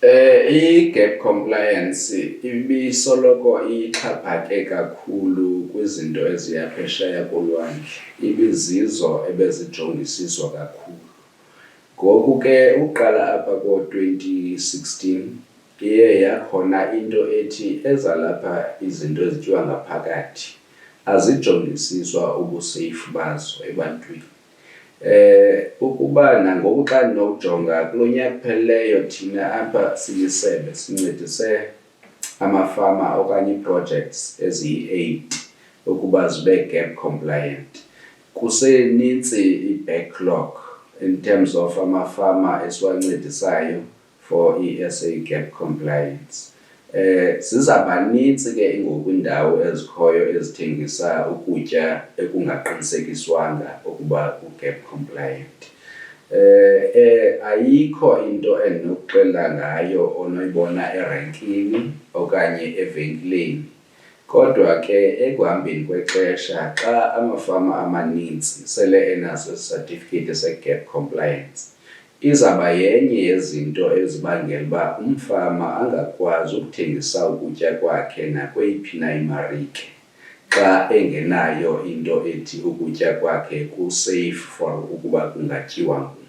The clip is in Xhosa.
I-G.A.P compliance ibisoloko ixhaphake kakhulu kwizinto eziya phesheya kolwandle, ibizizo ebezijongisiswa kakhulu. Ngoku ke uqala apha ko-2016 iye yakhona into ethi ezalapha izinto ezityiwa ngaphakathi azijongisiswa ubuseyifu bazo ebantwini. Ukuba nangoku xa ndinokujonga kulo nyaka uphelileyo thina apha siyiSebe sincedise amafama okanye ii-projects eziyi-8 ukuba zibe G.A.P compliant. Kusenintsi i-backlog in terms of amafama esiwancedisayo for i-SA G.A.P compliance. Zizabanintsi ke ngoku indawo ezikhoyo ezithengisa ukutya ekungaqinisekiswanga ukuba ku-G.A.P compliant. Ayikho into endinokuxelela ngayo onoyibona erenkini okanye evenkileni, kodwa ke ekuhambeni kwexesha xa amafama amanintsi sele enaso certificate se-G.A.P compliance, izawuba yenye yezinto ezibangela uba umfama angakwazi ukuthengisa ukutya kwakhe nakweyiphi na imarike xa engenayo into ethi ukutya kwakhe kuseyifu for ukuba kungatyiwa ngumntu.